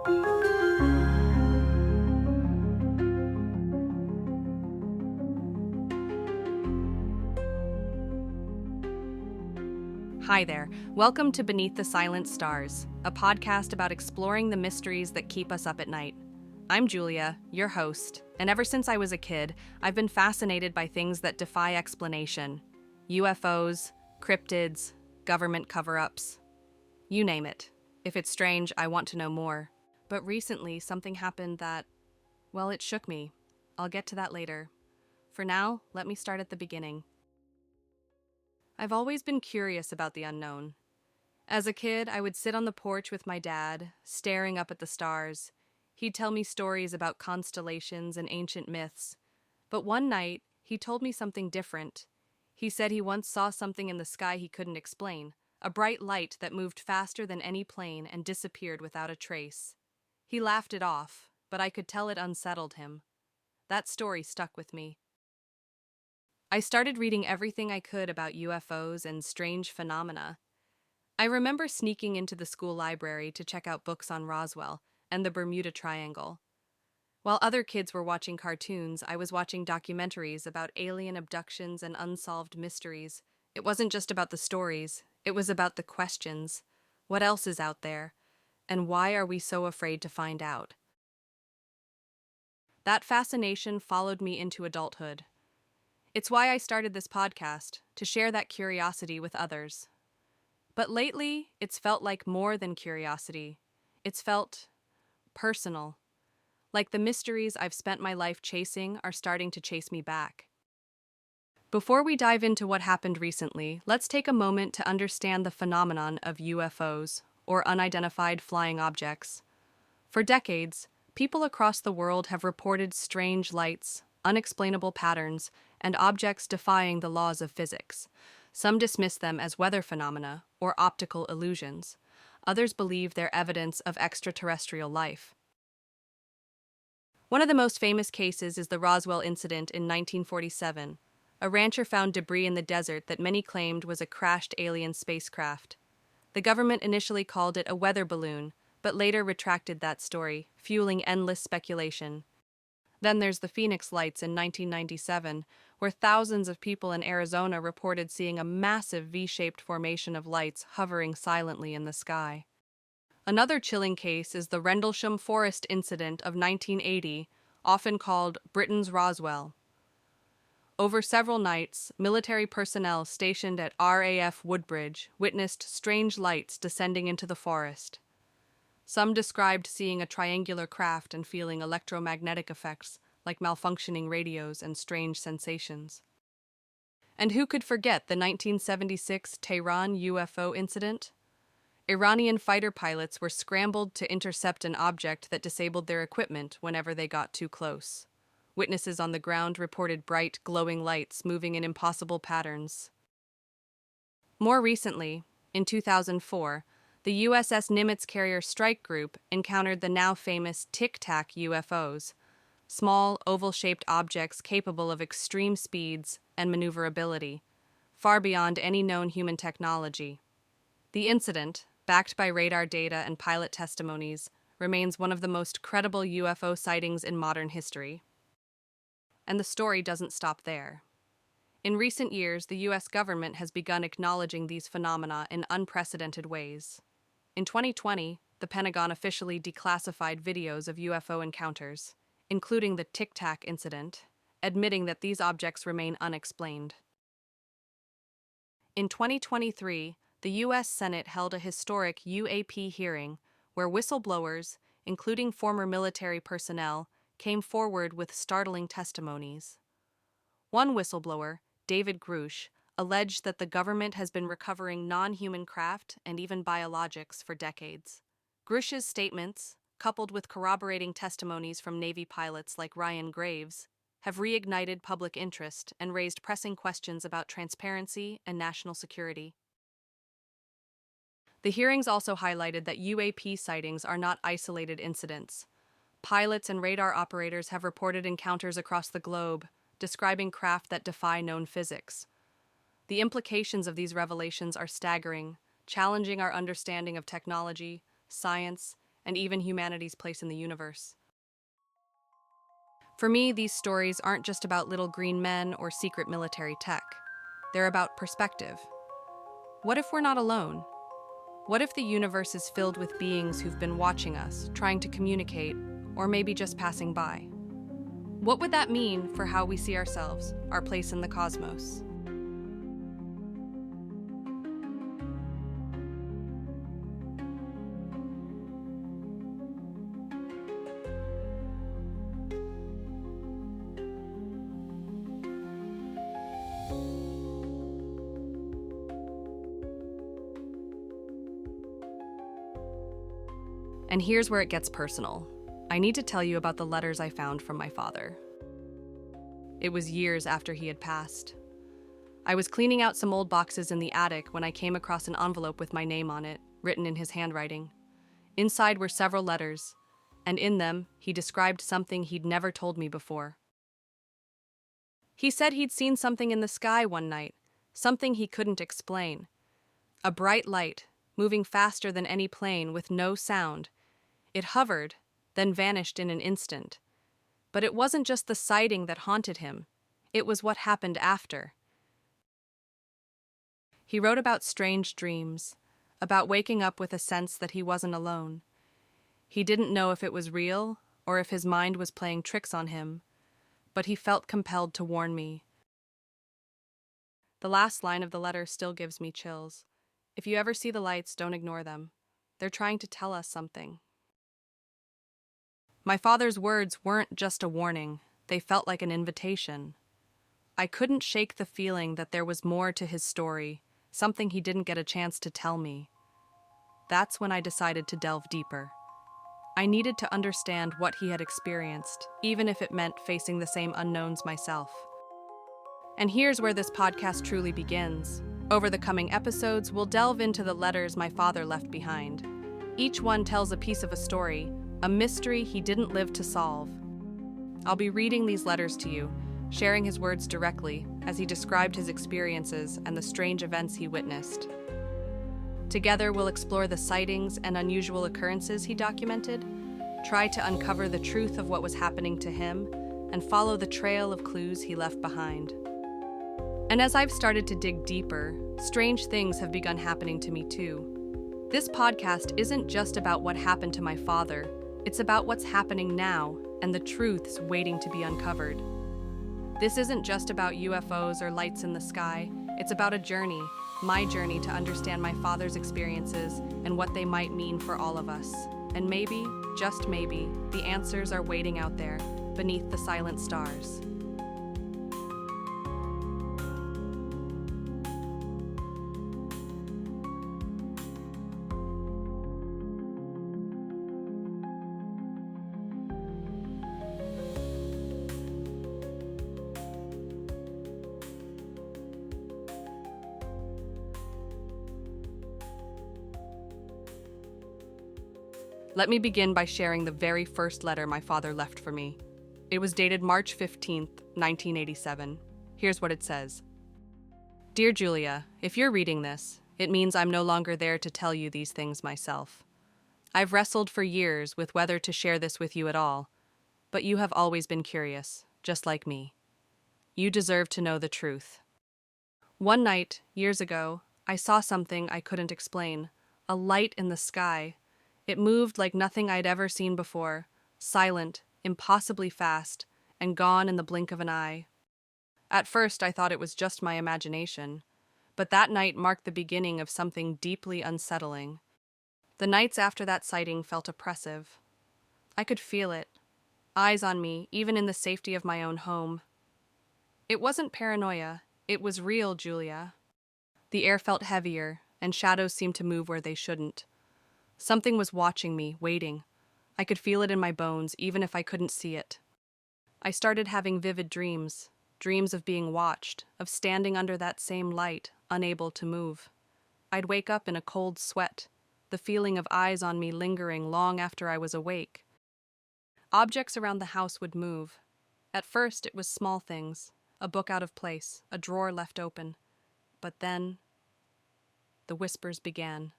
Hi there. Welcome to Beneath the Silent Stars, a podcast about exploring the mysteries that keep us up at night. I'm Julia, your host, and ever since I was a kid, I've been fascinated by things that defy explanation. UFOs, cryptids, government cover-ups. You name it. If it's strange, I want to know more. But recently, something happened that, well, it shook me. I'll get to that later. For now, let me start at the beginning. I've always been curious about the unknown. As a kid, I would sit on the porch with my dad, staring up at the stars. He'd tell me stories about constellations and ancient myths. But one night, he told me something different. He said he once saw something in the sky he couldn't explain, a bright light that moved faster than any plane and disappeared without a trace. He laughed it off, but I could tell it unsettled him. That story stuck with me. I started reading everything I could about UFOs and strange phenomena. I remember sneaking into the school library to check out books on Roswell and the Bermuda Triangle. While other kids were watching cartoons, I was watching documentaries about alien abductions and unsolved mysteries. It wasn't just about the stories, it was about the questions. What else is out there? And why are we so afraid to find out? That fascination followed me into adulthood. It's why I started this podcast, to share that curiosity with others. But lately, it's felt like more than curiosity. It's felt personal. Like the mysteries I've spent my life chasing are starting to chase me back. Before we dive into what happened recently, let's take a moment to understand the phenomenon of UFOs, or unidentified flying objects. For decades, people across the world have reported strange lights, unexplainable patterns, and objects defying the laws of physics. Some dismiss them as weather phenomena or optical illusions. Others believe they're evidence of extraterrestrial life. One of the most famous cases is the Roswell incident in 1947. A rancher found debris in the desert that many claimed was a crashed alien spacecraft. The government initially called it a weather balloon, but later retracted that story, fueling endless speculation. Then there's the Phoenix Lights in 1997, where thousands of people in Arizona reported seeing a massive V-shaped formation of lights hovering silently in the sky. Another chilling case is the Rendlesham Forest incident of 1980, often called Britain's Roswell. Over several nights, military personnel stationed at RAF Woodbridge witnessed strange lights descending into the forest. Some described seeing a triangular craft and feeling electromagnetic effects like malfunctioning radios and strange sensations. And who could forget the 1976 Tehran UFO incident? Iranian fighter pilots were scrambled to intercept an object that disabled their equipment whenever they got too close. Witnesses on the ground reported bright, glowing lights moving in impossible patterns. More recently, in 2004, the USS Nimitz Carrier Strike Group encountered the now famous Tic Tac UFOs, small, oval-shaped objects capable of extreme speeds and maneuverability, far beyond any known human technology. The incident, backed by radar data and pilot testimonies, remains one of the most credible UFO sightings in modern history. And the story doesn't stop there. In recent years, the U.S. government has begun acknowledging these phenomena in unprecedented ways. In 2020, the Pentagon officially declassified videos of UFO encounters, including the Tic Tac incident, admitting that these objects remain unexplained. In 2023, the U.S. Senate held a historic UAP hearing where whistleblowers, including former military personnel, came forward with startling testimonies. One whistleblower, David Grush, alleged that the government has been recovering non-human craft and even biologics for decades. Grush's statements, coupled with corroborating testimonies from Navy pilots like Ryan Graves, have reignited public interest and raised pressing questions about transparency and national security. The hearings also highlighted that UAP sightings are not isolated incidents. Pilots and radar operators have reported encounters across the globe, describing craft that defy known physics. The implications of these revelations are staggering, challenging our understanding of technology, science, and even humanity's place in the universe. For me, these stories aren't just about little green men or secret military tech. They're about perspective. What if we're not alone? What if the universe is filled with beings who've been watching us, trying to communicate, or maybe just passing by? What would that mean for how we see ourselves, our place in the cosmos? And here's where it gets personal. I need to tell you about the letters I found from my father. It was years after he had passed. I was cleaning out some old boxes in the attic when I came across an envelope with my name on it, written in his handwriting. Inside were several letters, and in them, he described something he'd never told me before. He said he'd seen something in the sky one night, something he couldn't explain. A bright light, moving faster than any plane with no sound. It hovered, then vanished in an instant. But it wasn't just the sighting that haunted him. It was what happened after. He wrote about strange dreams, about waking up with a sense that he wasn't alone. He didn't know if it was real or if his mind was playing tricks on him, but he felt compelled to warn me. The last line of the letter still gives me chills. If you ever see the lights, don't ignore them. They're trying to tell us something. My father's words weren't just a warning, they felt like an invitation. I couldn't shake the feeling that there was more to his story, something he didn't get a chance to tell me. That's when I decided to delve deeper. I needed to understand what he had experienced, even if it meant facing the same unknowns myself. And here's where this podcast truly begins. Over the coming episodes, we'll delve into the letters my father left behind. Each one tells a piece of a story, a mystery he didn't live to solve. I'll be reading these letters to you, sharing his words directly as he described his experiences and the strange events he witnessed. Together, we'll explore the sightings and unusual occurrences he documented, try to uncover the truth of what was happening to him, and follow the trail of clues he left behind. And as I've started to dig deeper, strange things have begun happening to me too. This podcast isn't just about what happened to my father, it's about what's happening now and the truths waiting to be uncovered. This isn't just about UFOs or lights in the sky, it's about a journey, my journey to understand my father's experiences and what they might mean for all of us. And maybe, just maybe, the answers are waiting out there, beneath the silent stars. Let me begin by sharing the very first letter my father left for me. It was dated March 15th, 1987. Here's what it says. Dear Julia, if you're reading this, it means I'm no longer there to tell you these things myself. I've wrestled for years with whether to share this with you at all, but you have always been curious, just like me. You deserve to know the truth. One night, years ago, I saw something I couldn't explain, a light in the sky. It moved like nothing I'd ever seen before, silent, impossibly fast, and gone in the blink of an eye. At first, I thought it was just my imagination, but that night marked the beginning of something deeply unsettling. The nights after that sighting felt oppressive. I could feel it, eyes on me, even in the safety of my own home. It wasn't paranoia, it was real, Julia. The air felt heavier, and shadows seemed to move where they shouldn't. Something was watching me, waiting. I could feel it in my bones, even if I couldn't see it. I started having vivid dreams, dreams of being watched, of standing under that same light, unable to move. I'd wake up in a cold sweat, the feeling of eyes on me lingering long after I was awake. Objects around the house would move. At first, it was small things, a book out of place, a drawer left open. But then, the whispers began.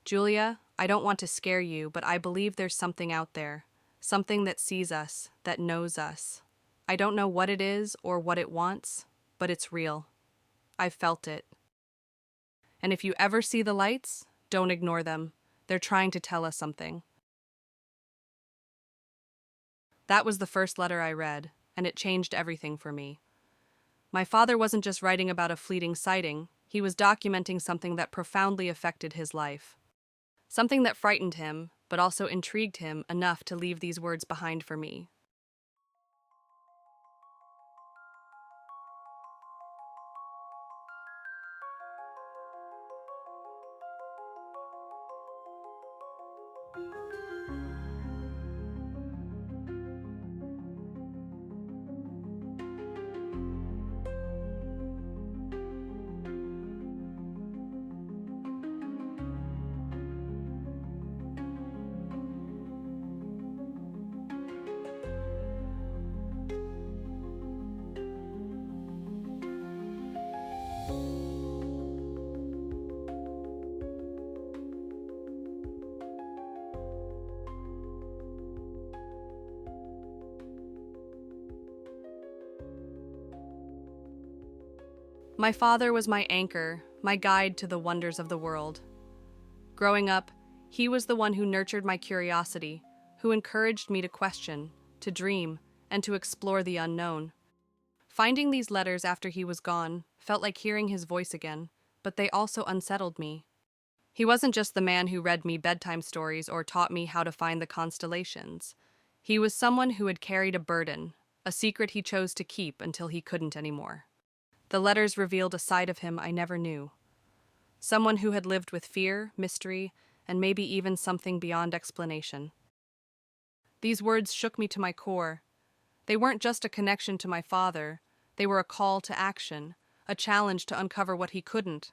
Julia, I don't want to scare you, but I believe there's something out there. Something that sees us, that knows us. I don't know what it is or what it wants, but it's real. I've felt it. And if you ever see the lights, don't ignore them. They're trying to tell us something. That was the first letter I read, and it changed everything for me. My father wasn't just writing about a fleeting sighting, he was documenting something that profoundly affected his life. Something that frightened him, but also intrigued him enough to leave these words behind for me. My father was my anchor, my guide to the wonders of the world. Growing up, he was the one who nurtured my curiosity, who encouraged me to question, to dream, and to explore the unknown. Finding these letters after he was gone felt like hearing his voice again, but they also unsettled me. He wasn't just the man who read me bedtime stories or taught me how to find the constellations. He was someone who had carried a burden, a secret he chose to keep until he couldn't anymore. The letters revealed a side of him I never knew. Someone who had lived with fear, mystery, and maybe even something beyond explanation. These words shook me to my core. They weren't just a connection to my father, they were a call to action, a challenge to uncover what he couldn't.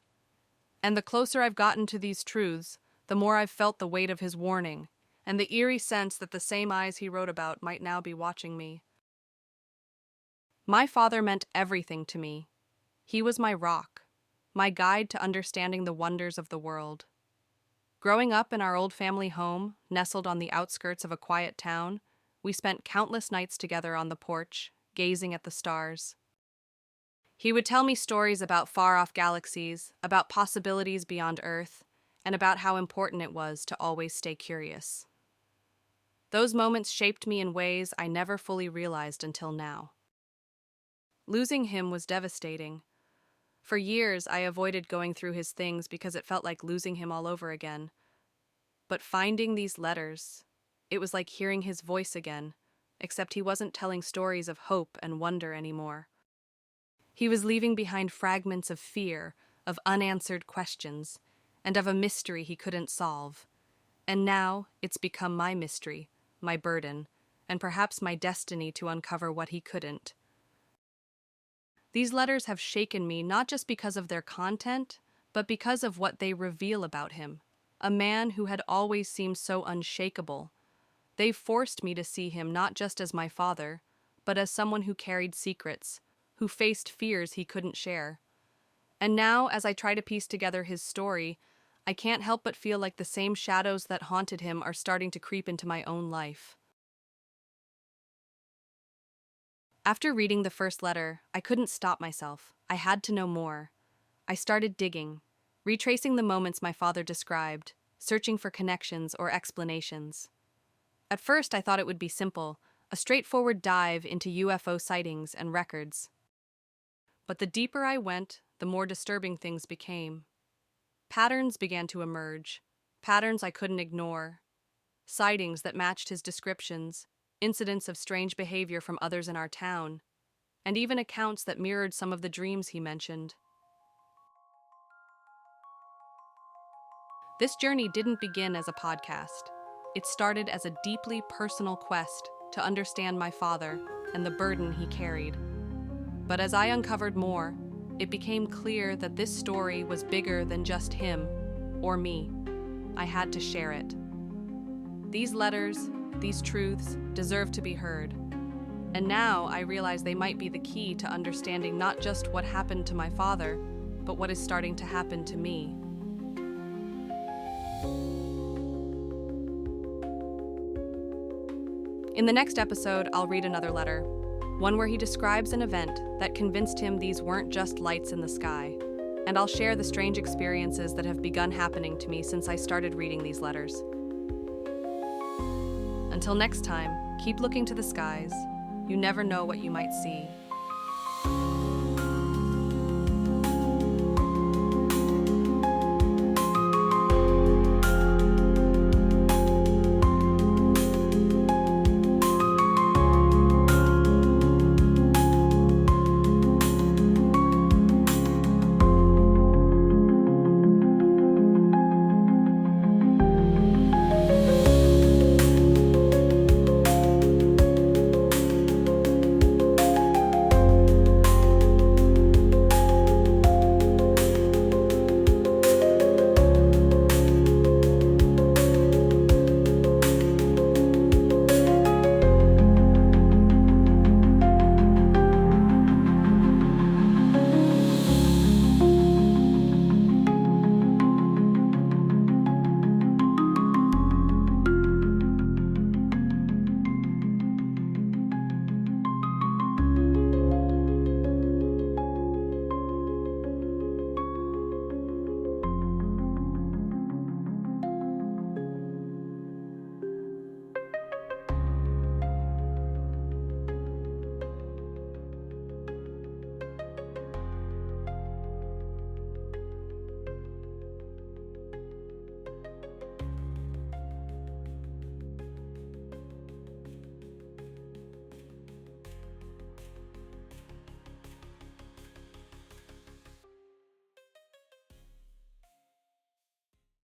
And the closer I've gotten to these truths, the more I've felt the weight of his warning, and the eerie sense that the same eyes he wrote about might now be watching me. My father meant everything to me. He was my rock, my guide to understanding the wonders of the world. Growing up in our old family home, nestled on the outskirts of a quiet town, we spent countless nights together on the porch, gazing at the stars. He would tell me stories about far-off galaxies, about possibilities beyond Earth, and about how important it was to always stay curious. Those moments shaped me in ways I never fully realized until now. Losing him was devastating. For years, I avoided going through his things because it felt like losing him all over again. But finding these letters, it was like hearing his voice again, except he wasn't telling stories of hope and wonder anymore. He was leaving behind fragments of fear, of unanswered questions, and of a mystery he couldn't solve. And now, it's become my mystery, my burden, and perhaps my destiny to uncover what he couldn't. These letters have shaken me not just because of their content, but because of what they reveal about him, a man who had always seemed so unshakable. They've forced me to see him not just as my father, but as someone who carried secrets, who faced fears he couldn't share. And now, as I try to piece together his story, I can't help but feel like the same shadows that haunted him are starting to creep into my own life. After reading the first letter, I couldn't stop myself. I had to know more. I started digging, retracing the moments my father described, searching for connections or explanations. At first, I thought it would be simple, a straightforward dive into UFO sightings and records. But the deeper I went, the more disturbing things became. Patterns began to emerge, patterns I couldn't ignore, sightings that matched his descriptions, incidents of strange behavior from others in our town, and even accounts that mirrored some of the dreams he mentioned. This journey didn't begin as a podcast. It started as a deeply personal quest to understand my father and the burden he carried. But as I uncovered more, it became clear that this story was bigger than just him or me. I had to share it. These letters, these truths, deserve to be heard. And now I realize they might be the key to understanding not just what happened to my father, but what is starting to happen to me. In the next episode, I'll read another letter, one where he describes an event that convinced him these weren't just lights in the sky. And I'll share the strange experiences that have begun happening to me since I started reading these letters. Until next time, keep looking to the skies. You never know what you might see.